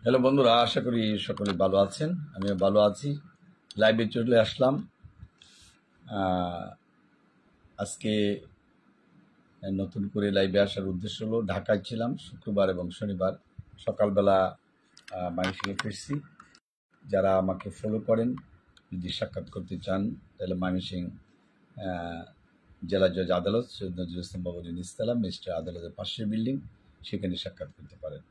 Hello বন্ধুরা, আশা করি সকলে ভালো আছেন। আমিও ভালো আছি। লাইভে চলে আসলাম। আহ, আজকে নতুন করে লাইভে আসার উদ্দেশ্য হলো, ঢাকায় ছিলাম শুক্রবার এবং শনিবার সকালবেলা ময়মনসিংহে ফিরছি। যারা আমাকে ফলো করেন, যদি সাক্ষাৎ করতে চান তাহলে ময়মনসিংহ জেলা জজ আদালত সৈয়দ নজরুল ইসলাম বাবুদ্দিন ইসলাম ম্যাজিস্ট্রেট আদালতের পাশের বিল্ডিং, সেখানে সাক্ষাৎ করতে পারেন।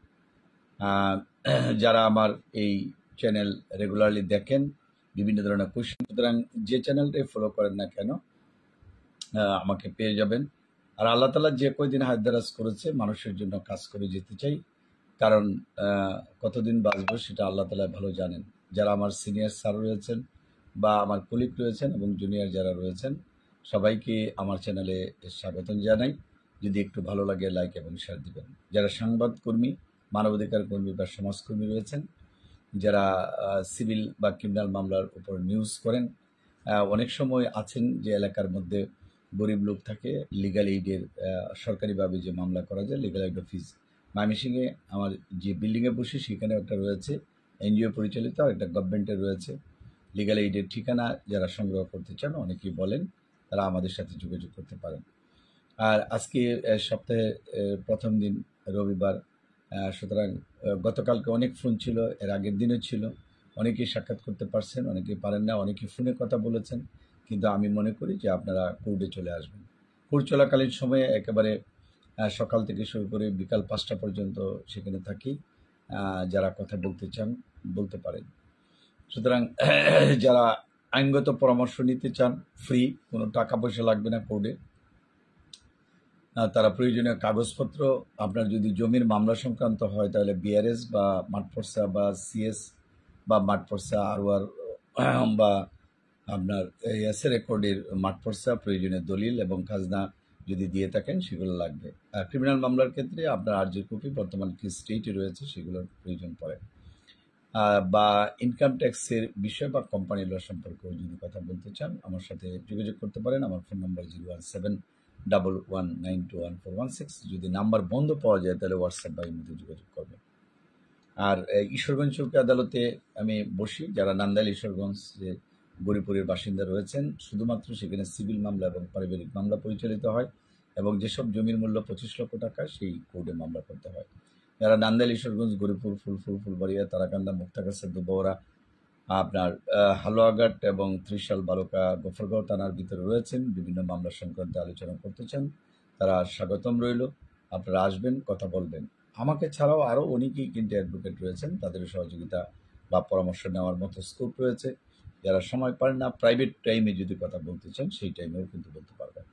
যারা আমার এই চ্যানেল রেগুলারলি দেখেন, বিভিন্ন ধরনের কোশ্চেন, সুতরাং যে চ্যানেলটাই ফলো করেন না কেন আমাকে পেয়ে যাবেন। আর আল্লাহ তালা যে কয়দিন হায়দারাজ করেছে, মানুষের জন্য কাজ করে যেতে চাই। কারণ কতদিন বাঁচবো সেটা আল্লাহ তালা ভালো জানেন। যারা আমার সিনিয়র স্যার রয়েছেন বা আমার কলিগ রয়েছেন এবং জুনিয়র যারা রয়েছেন, সবাইকে আমার চ্যানেলে স্বাগতম জানাই। যদি একটু ভালো লাগে লাইক এবং শেয়ার দিবেন। যারা সংবাদকর্মী, মানবাধিকার কর্মী বা সমাজকর্মী রয়েছেন, যারা সিভিল বা ক্রিমিনাল মামলার উপর নিউজ করেন, অনেক সময় আছেন যে এলাকার মধ্যে গরিব লোক থাকে, লিগাল এইডের সরকারিভাবে যে মামলা করা যায়, লিগাল এইড অফিস ময়মনসিংহে আমার যে বিল্ডিংয়ে বসে সেখানে একটা রয়েছে, এনজিও পরিচালিত, আর একটা গভর্নমেন্টের রয়েছে। লিগাল এইডের ঠিকানা যারা সংগ্রহ করতে চান, অনেকেই বলেন, তারা আমাদের সাথে যোগাযোগ করতে পারেন। আর আজকে সপ্তাহে প্রথম দিন, রবিবার, সুতরাং গতকালকে অনেক ফোন ছিল, এর আগের দিনও ছিল। অনেকেই সাক্ষাৎ করতে পারছেন, অনেকেই পারেন না, অনেকেই ফোনে কথা বলেছেন। কিন্তু আমি মনে করি যে আপনারা কোর্টে চলে আসবেন। কোর্ট চলাকালীন সময়ে একেবারে সকাল থেকে শুরু করে বিকাল 5টা পর্যন্ত সেখানে থাকি। যারা কথা বলতে চান বলতে পারেন। সুতরাং যারা আইনগত পরামর্শ নিতে চান, ফ্রি, কোনো টাকা পয়সা লাগবে না কোর্টে। তারা প্রয়োজনীয় কাগজপত্র, আপনার যদি জমির মামলা সংক্রান্ত হয় তাহলে বিআরএস বা মাঠপর্সা বা সিএস বা মাঠপর্সা আরওয়ার বা আপনার এসএ রেকর্ডের মাঠপর্সা, প্রয়োজনীয় দলিল এবং খাজনা যদি দিয়ে থাকেন সেগুলো লাগবে। আর ক্রিমিনাল মামলার ক্ষেত্রে আপনার আরজি কপি বর্তমান কি স্টেটে রয়েছে সেগুলোর প্রয়োজন পড়ে। বা ইনকাম ট্যাক্সের বিষয় বা কোম্পানি ল সম্পর্কেও যদি কথা বলতে চান, আমার সাথে যোগাযোগ করতে পারেন। আমার ফোন নম্বর 01711921416। যদি নাম্বার বন্ধ পাওয়া যায় তাহলে হোয়াটসঅ্যাপ বা ইমেতে যোগাযোগ করবেন। আর ঈশ্বরগঞ্জ চৌকি আদালতে আমি বসি। যারা নান্দাইল ঈশ্বরগঞ্জ যে গরিপুরের বাসিন্দা রয়েছেন, শুধুমাত্র সেখানে সিভিল মামলা এবং পারিবারিক মামলা পরিচালিত হয়, এবং যেসব জমির মূল্য 25 লক্ষ টাকা সেই কোর্টে মামলা করতে হয়। যারা নান্দাইল ঈশ্বরগঞ্জ গরিপুর ফুলবাড়িয়া তারাকান্দা মুক্তাগাছা দুবরা আপনার হালুয়াঘাট এবং ত্রিশাল বালুকা গফরগাঁও থানার ভিতরে রয়েছেন, বিভিন্ন মামলা সংক্রান্তে আলোচনা করতে চান, তারা স্বাগতম রইল। আপনারা আসবেন, কথা বলবেন। আমাকে ছাড়াও আরও অনেকেই কিন্তু অ্যাডভোকেট রয়েছেন, তাদের সহযোগিতা বা পরামর্শ নেওয়ার মতো স্কোপ রয়েছে। যারা সময় পান না, প্রাইভেট টাইমে যদি কথা বলতে চান সেই টাইমেও কিন্তু বলতে পারবেন।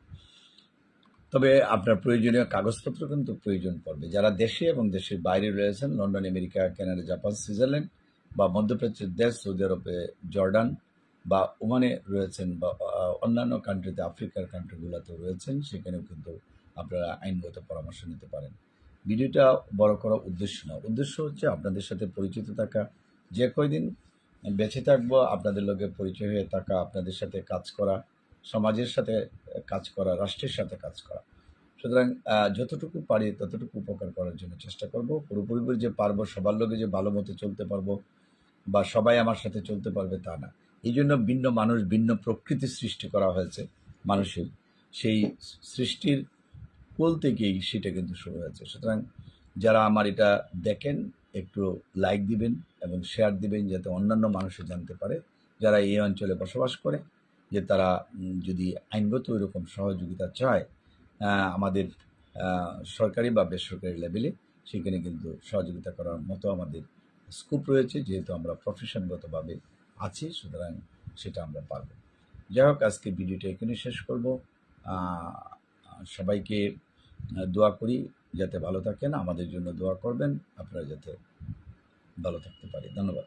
তবে আপনার প্রয়োজনীয় কাগজপত্র কিন্তু প্রয়োজন পড়বে। যারা দেশে এবং দেশের বাইরে রয়েছেন, London, America, Canada, Japan, Switzerland বা মধ্যপ্রাচ্যের দেশ সৌদি আরবে, জর্ডান বা ওমানে রয়েছেন, বা অন্যান্য কান্ট্রিতে, আফ্রিকার কান্ট্রিগুলোতেও রয়েছেন, সেখানেও কিন্তু আপনারা আইনগত পরামর্শ নিতে পারেন। ভিডিওটা বড় করার উদ্দেশ্য না, উদ্দেশ্য হচ্ছে আপনাদের সাথে পরিচিত থাকা। যে কয়দিন বেঁচে থাকবো আপনাদের লগে পরিচয় হয়ে থাকা, আপনাদের সাথে কাজ করা, সমাজের সাথে কাজ করা, রাষ্ট্রের সাথে কাজ করা। সুতরাং যতটুকু পারি ততটুকু উপকার করার জন্য চেষ্টা করব। পুরোপুরি যে পারবো, সবার লোকে যে ভালো মতো চলতে পারবো বা সবাই আমার সাথে চলতে পারবে তা না। এই জন্য ভিন্ন মানুষ, ভিন্ন প্রকৃতির সৃষ্টি করা হয়েছে মানুষের। সেই সৃষ্টির কোল থেকেই সেটা কিন্তু শুরু হয়েছে। সুতরাং যারা আমার এটা দেখেন, একটু লাইক দিবেন এবং শেয়ার দিবেন, যাতে অন্যান্য মানুষও জানতে পারে যারা এই অঞ্চলে বসবাস করে, যে তারা যদি আইনগত এরকম সহযোগিতা চায় আমাদের সরকারি বা বেসরকারি লেভেলে, সেখানে কিন্তু সহযোগিতা করার মতো আমাদের স্কোপ রয়েছে, যেহেতু আমরা প্রফেশনগতভাবে আছি। সুতরাং সেটা আমরা পারব। যাই হোক, আজকে ভিডিওটা এখানে শেষ করব। সবাইকে দোয়া করি যাতে ভালো থাকেন, আমাদের জন্য দোয়া করবেন, আপনারা যাতে ভালো থাকতে পারি। ধন্যবাদ।